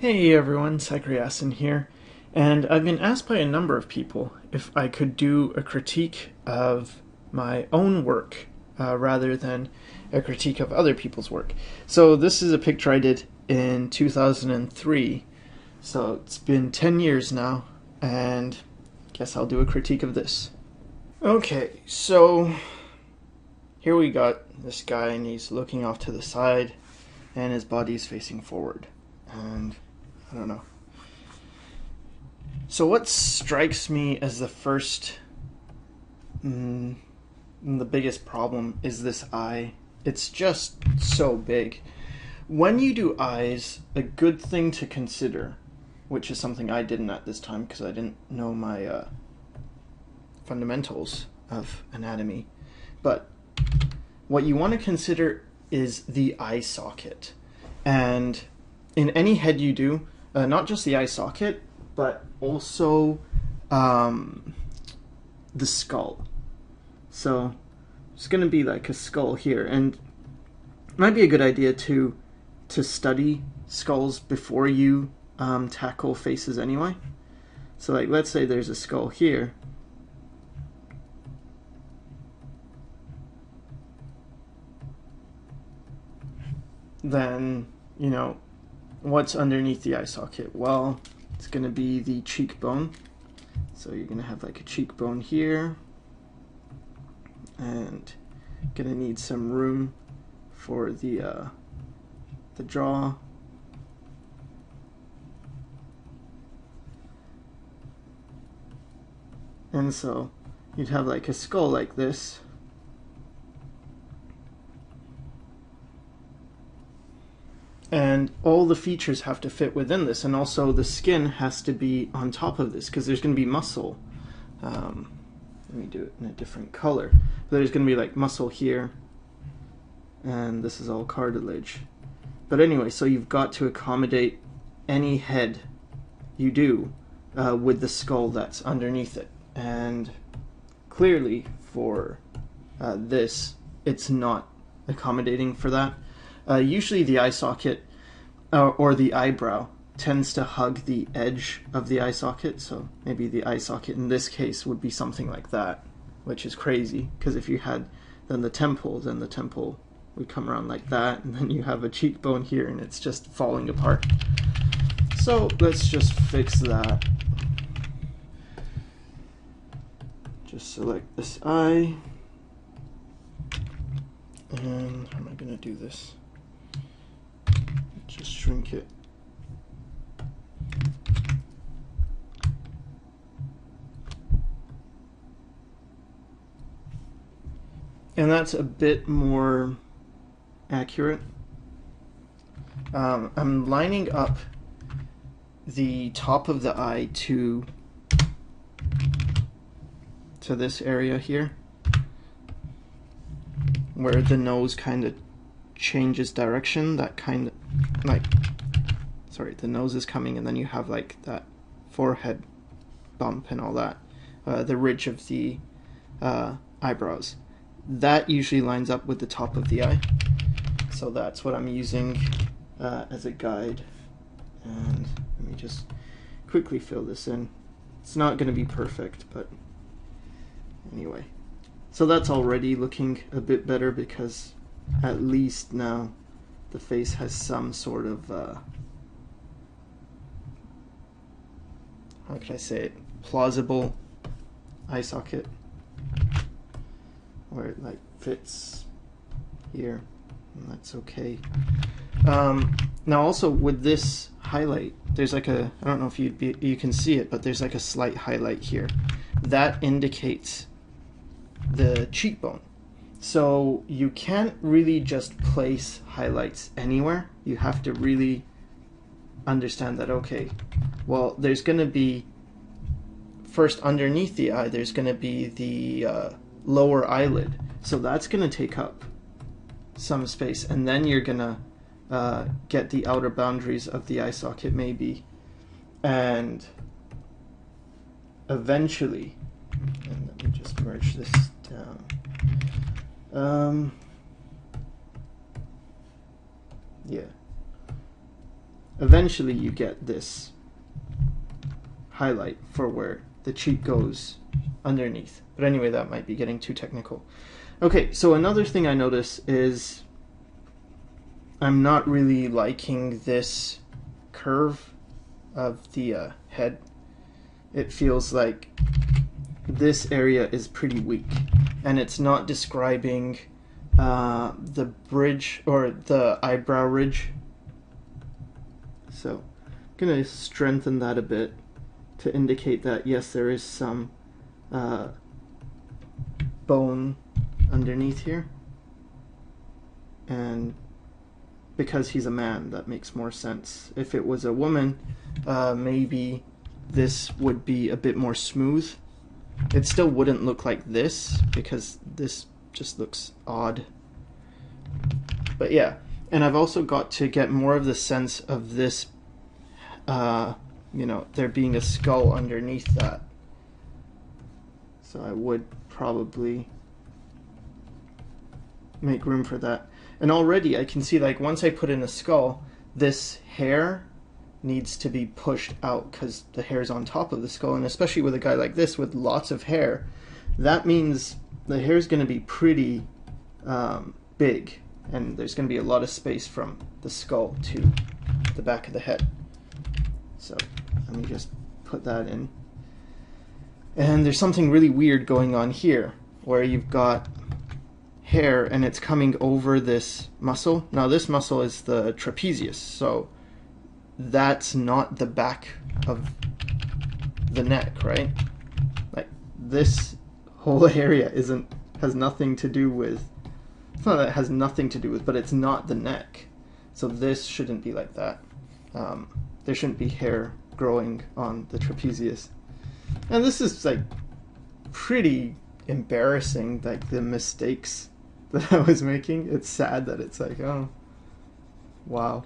Hey everyone, Sycra here, and I've been asked by a number of people if I could do a critique of my own work rather than a critique of other people's work. So this is a picture I did in 2003, so it's been 10 years now, and I guess I'll do a critique of this. Okay, so here we got this guy and he's looking off to the side and his body's facing forward, and I don't know. So what strikes me as the first, the biggest problem is this eye. It's just so big. When you do eyes, a good thing to consider, which is something I didn't at this time because I didn't know my fundamentals of anatomy, but what you want to consider is the eye socket. And in any head you do, not just the eye socket, but also the skull. So it's going to be like a skull here, and it might be a good idea to study skulls before you tackle faces anyway. So like, let's say there's a skull here. Then, you know, what's underneath the eye socket? Well, it's going to be the cheekbone. So you're going to have like a cheekbone here, and going to need some room for the jaw. And so you'd have like a skull like this. And all the features have to fit within this, and also the skin has to be on top of this because there's going to be muscle. Let me do it in a different color. There's going to be like muscle here, and this is all cartilage. But anyway, so you've got to accommodate any head you do with the skull that's underneath it. And clearly for this, it's not accommodating for that. Usually the eye socket or the eyebrow tends to hug the edge of the eye socket, so maybe the eye socket in this case would be something like that, which is crazy, because if you had then the temple would come around like that, and then you have a cheekbone here and it's just falling apart. So let's just fix that. Just select this eye, and how am I going to do this? Just shrink it. And that's a bit more accurate. I'm lining up the top of the eye to this area here, where the nose kind of changes direction. That kind of like, sorry, the nose is coming, and then you have like that forehead bump and all that, the ridge of the eyebrows. That usually lines up with the top of the eye. So that's what I'm using as a guide. And let me just quickly fill this in. It's not going to be perfect, but anyway. So that's already looking a bit better because at least now the face has some sort of, how can I say it, plausible eye socket, where it like fits here, and that's okay. Now also with this highlight, there's like a, I don't know if you can see it, but there's like a slight highlight here. That indicates the cheekbone. So you can't really just place highlights anywhere. You have to really understand that, okay, well, there's going to be, first underneath the eye, there's going to be the lower eyelid. So that's going to take up some space, and then you're going to get the outer boundaries of the eye socket maybe. And eventually, and let me just merge this down. Yeah. eventually you get this highlight for where the cheek goes underneath. But anyway, that might be getting too technical. Okay, so another thing I notice is I'm not really liking this curve of the head. It feels like this area is pretty weak, and it's not describing the bridge or the eyebrow ridge. So I'm going to strengthen that a bit to indicate that yes, there is some bone underneath here, and because he's a man, that makes more sense. If it was a woman, maybe this would be a bit more smooth. It still wouldn't look like this because this just looks odd. But yeah, and I've also got to get more of the sense of this, you know, there being a skull underneath that. So I would probably make room for that. And already I can see, like, once I put in a skull, this hair needs to be pushed out because the hair's on top of the skull, and especially with a guy like this with lots of hair, that means the hair's going to be pretty big, and there's going to be a lot of space from the skull to the back of the head. So let me just put that in. And there's something really weird going on here where you've got hair and it's coming over this muscle. Now this muscle is the trapezius, so that's not the back of the neck, right? Like, this whole area has nothing to do with, it's not that it has nothing to do with, but it's not the neck. So this shouldn't be like that. There shouldn't be hair growing on the trapezius. And this is like pretty embarrassing, like the mistakes that I was making. It's sad that it's like, oh, wow.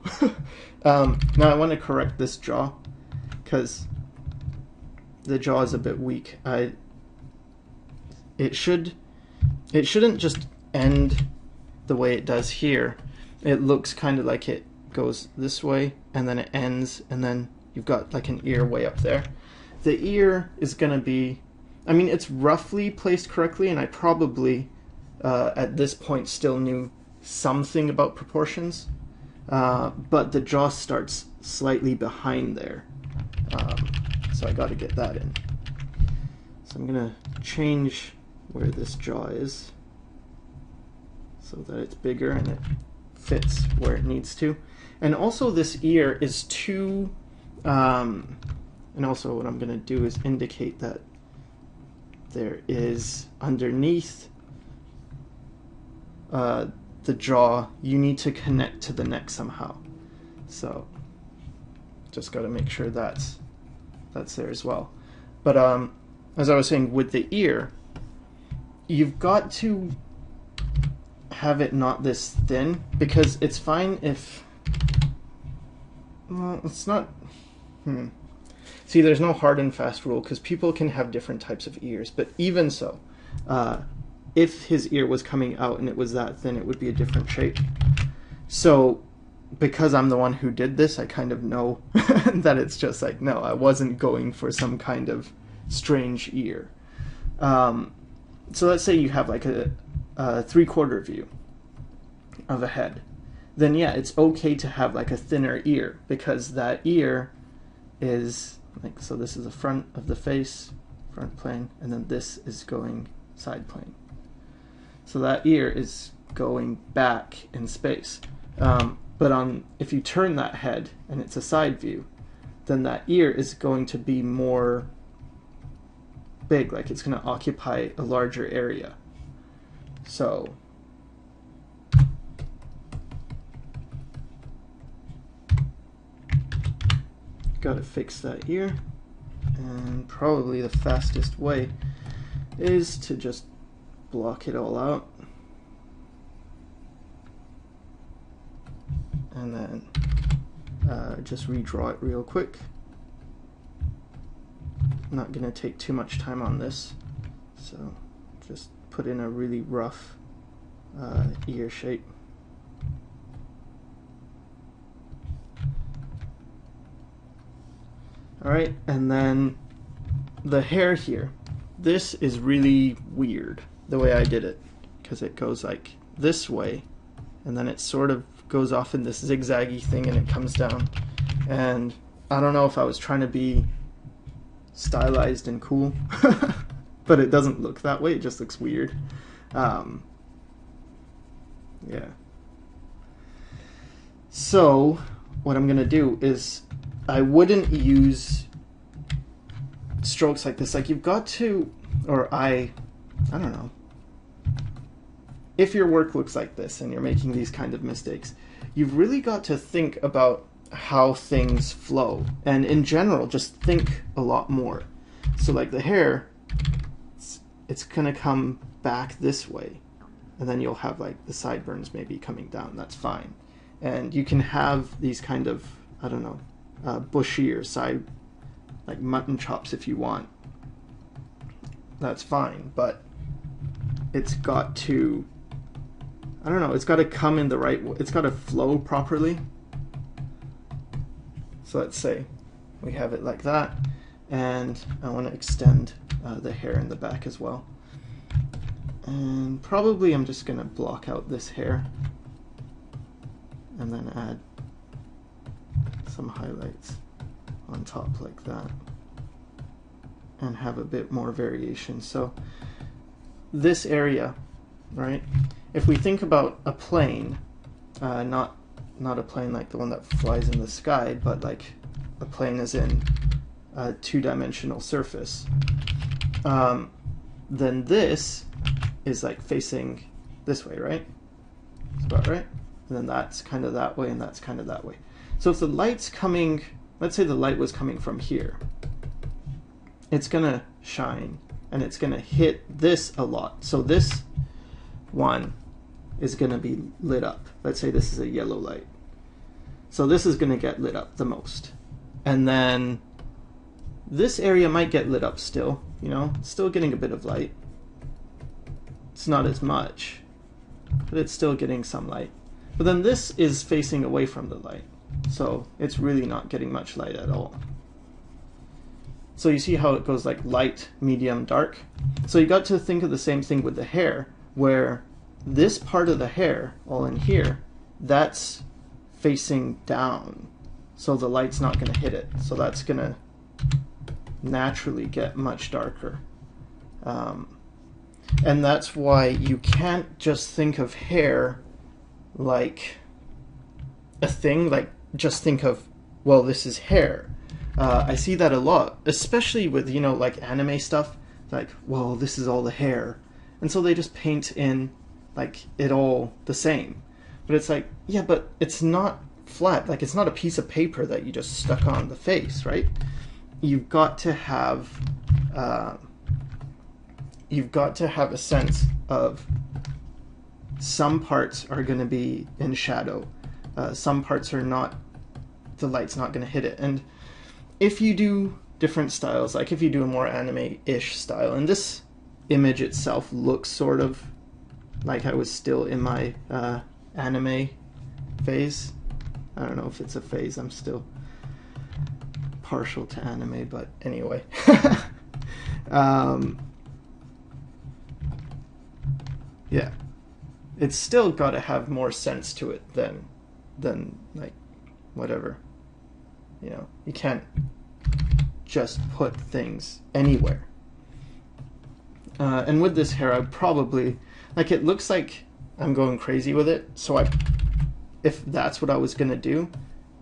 Now I want to correct this jaw because the jaw is a bit weak. It shouldn't just end the way it does here. It looks kind of like it goes this way and then it ends, and then you've got like an ear way up there. The ear is going to be, I mean, it's roughly placed correctly, and I probably at this point still knew something about proportions, but the jaw starts slightly behind there, so I got to get that in. So I'm going to change where this jaw is so that it's bigger and it fits where it needs to. And also this ear is too, and also what I'm going to do is indicate that there is underneath the jaw, you need to connect to the neck somehow. So just got to make sure that's there as well. But as I was saying, with the ear, you've got to have it not this thin, because it's fine if, well, it's not, See, there's no hard and fast rule because people can have different types of ears, but even so, if his ear was coming out and it was that thin, it would be a different shape. So because I'm the one who did this, I kind of know that it's just like, no, I wasn't going for some kind of strange ear. So let's say you have like a 3/4 view of a head. Then yeah, it's okay to have like a thinner ear, because that ear is like, so this is the front of the face, front plane, and then this is going side plane. So that ear is going back in space. But if you turn that head and it's a side view, then that ear is going to be more big, like it's going to occupy a larger area. So got to fix that ear, and probably the fastest way is to just block it all out and then just redraw it real quick. I'm not going to take too much time on this, so just put in a really rough ear shape. All right, and then the hair here. This is really weird the way I did it, because it goes like this way, and then it sort of goes off in this zigzaggy thing and it comes down. And I don't know if I was trying to be stylized and cool, but it doesn't look that way. It just looks weird. Yeah. So what I'm gonna do is I wouldn't use strokes like this. Like, you've got to, or I don't know. If your work looks like this and you're making these kind of mistakes, you've really got to think about how things flow. And in general, just think a lot more. So like the hair, it's gonna come back this way, and then you'll have like the sideburns maybe coming down. That's fine. And you can have these kind of, I don't know, bushy or side, like mutton chops if you want. That's fine, but it's got to, I don't know, it's got to come in the right way. It's got to flow properly. So let's say we have it like that, and I want to extend the hair in the back as well. And probably I'm just going to block out this hair and then add some highlights on top like that and have a bit more variation. So this area, right, if we think about a plane, not a plane like the one that flies in the sky, but like a plane as in a two-dimensional surface, then this is like facing this way, right? That's about right. And then that's kind of that way, and that's kind of that way. So if the light's coming, let's say the light was coming from here, it's gonna shine and it's gonna hit this a lot. So this one is gonna be lit up. Let's say this is a yellow light. So this is gonna get lit up the most. And then this area might get lit up still, you know, still getting a bit of light. It's not as much, but it's still getting some light. But then this is facing away from the light, so it's really not getting much light at all. So you see how it goes like light, medium, dark? So you got to think of the same thing with the hair, where this part of the hair, all in here, that's facing down. So the light's not going to hit it. So that's going to naturally get much darker. And that's why you can't just think of hair like a thing, like just think of, well, this is hair. I see that a lot, especially with, you know, like anime stuff, like, well, this is all the hair. And so they just paint in like it all the same. But it's like, yeah, but it's not flat. Like, it's not a piece of paper that you just stuck on the face, right? You've got to have a sense of some parts are going to be in shadow. Some parts are not, the light's not going to hit it. And if you do different styles, like if you do a more anime-ish style, and this image itself looks sort of like I was still in my anime phase. I don't know if it's a phase, I'm still partial to anime, but anyway. Yeah, it's still got to have more sense to it than like whatever, you know. You can't just put things anywhere. And with this hair, I'd probably, like, it looks like I'm going crazy with it, so if that's what I was gonna do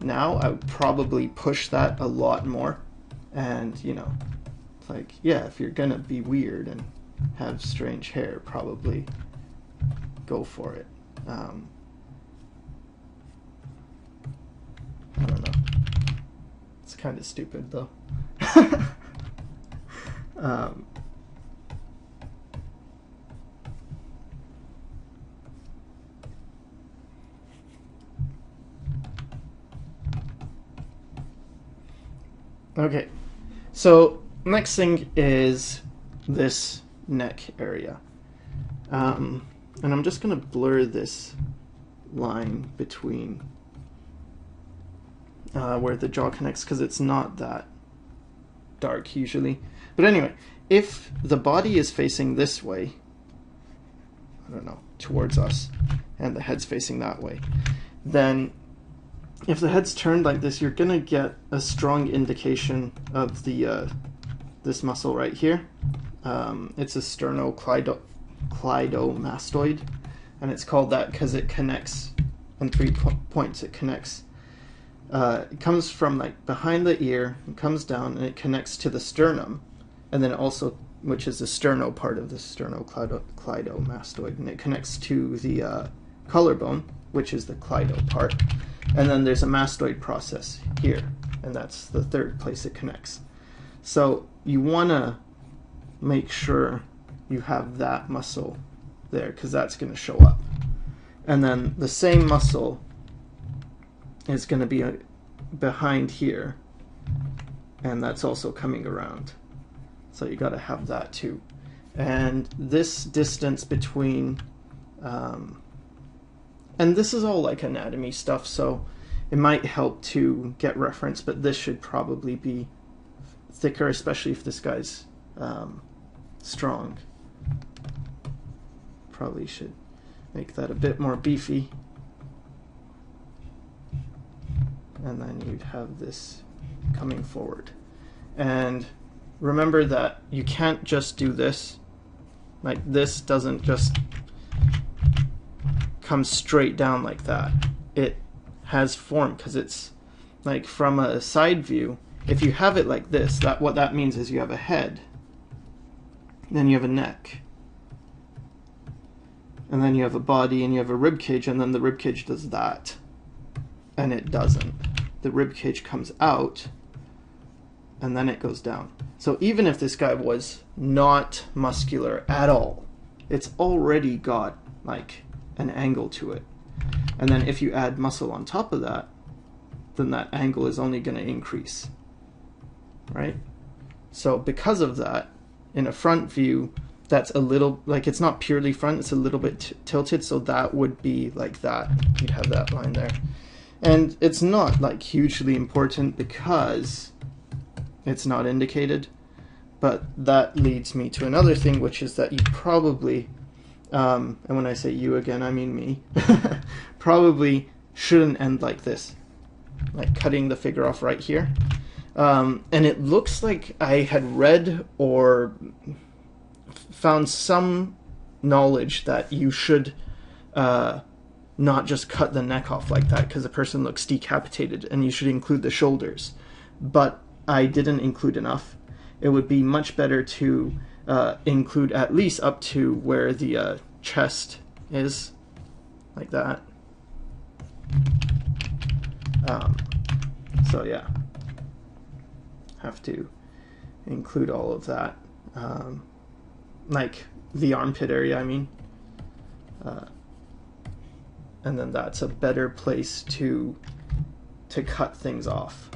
now, I would probably push that a lot more. And, you know, it's like, yeah, if you're gonna be weird and have strange hair, probably go for it. I don't know. It's kind of stupid, though. Okay, so next thing is this neck area. And I'm just going to blur this line between where the jaw connects, because it's not that dark usually. But anyway, if the body is facing this way, I don't know, towards us, and the head's facing that way, then if the head's turned like this, you're gonna get a strong indication of the this muscle right here. It's a sternocleidomastoid, and it's called that because it connects on 3 points. It connects. It comes from like behind the ear, it comes down, and it connects to the sternum, and then also, which is the sterno part of the sternocleidomastoid, and it connects to the collarbone, which is the cleido part, and then there's a mastoid process here, and that's the third place it connects. So you want to make sure you have that muscle there, because that's going to show up. And then the same muscle is going to be behind here, and that's also coming around. So you got to have that too. And this distance between, and this is all like anatomy stuff, so it might help to get reference, but this should probably be thicker, especially if this guy's strong. Probably should make that a bit more beefy. And then you'd have this coming forward. And remember that you can't just do this. Like, this doesn't just come straight down like that. It has form, because it's like from a side view. If you have it like this, what that means is you have a head, then you have a neck, and then you have a body, and you have a rib cage, and then the rib cage does that, and it doesn't. The rib cage comes out, and then it goes down. So even if this guy was not muscular at all, it's already got like an angle to it. And then if you add muscle on top of that, then that angle is only going to increase, right? So because of that, in a front view, that's a little, like, it's not purely front, it's a little bit tilted, so that would be like that. You'd have that line there. And it's not like hugely important because it's not indicated, but that leads me to another thing, which is that you probably, and when I say you again, I mean me, probably shouldn't end like this, like cutting the figure off right here. And it looks like I had read or found some knowledge that you should not just cut the neck off like that, because the person looks decapitated, and you should include the shoulders. But I didn't include enough. It would be much better to include at least up to where the chest is, like that. So yeah, have to include all of that, like the armpit area, I mean. And then that's a better place to cut things off.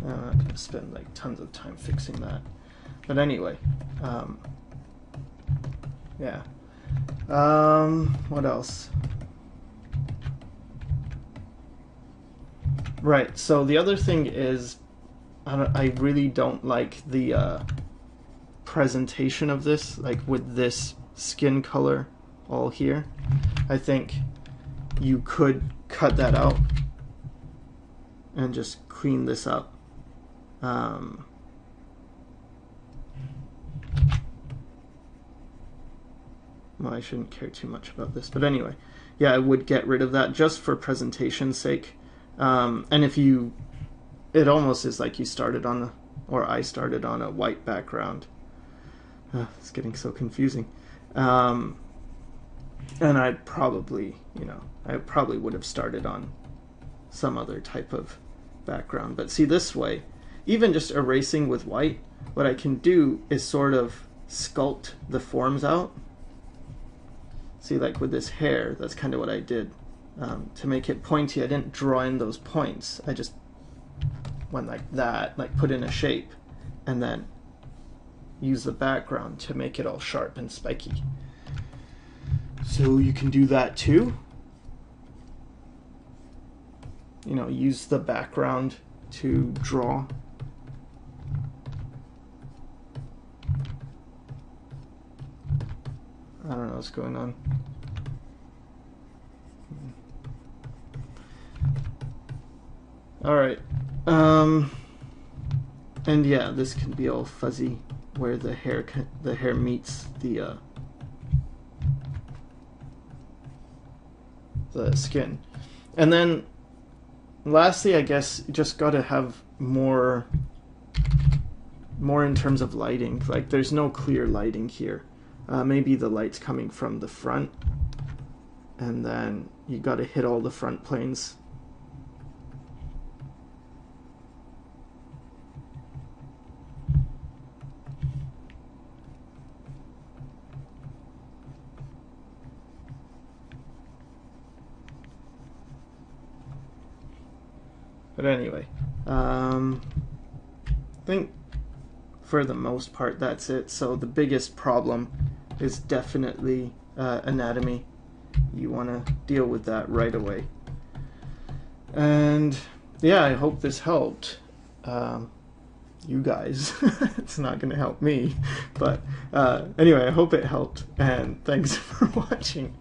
I'm not going to spend like tons of time fixing that. But anyway, yeah. What else? Right, so the other thing is, I really don't like the presentation of this, like with this skin color all here. I think you could cut that out and just clean this up. Well, I shouldn't care too much about this, but anyway, yeah, I would get rid of that just for presentation's sake. And if you, it almost is like you started on, or I started on a white background. It's getting so confusing. And I'd probably, I probably would have started on some other type of background. But see, this way, even just erasing with white, what I can do is sort of sculpt the forms out. See, like with this hair, that's kind of what I did. to make it pointy, I didn't draw in those points. I just went like that, like put in a shape, and then use the background to make it all sharp and spiky. So you can do that too. You know, use the background to draw. I don't know what's going on. All right. And yeah, this can be all fuzzy where the hair meets the skin. And then lastly, I guess you just got to have more in terms of lighting. Like there's no clear lighting here. Maybe the light's coming from the front, and then you got to hit all the front planes. But anyway, I think for the most part that's it. So the biggest problem is definitely anatomy. You want to deal with that right away. And yeah, I hope this helped you guys. It's not going to help me. But anyway, I hope it helped, and thanks for watching.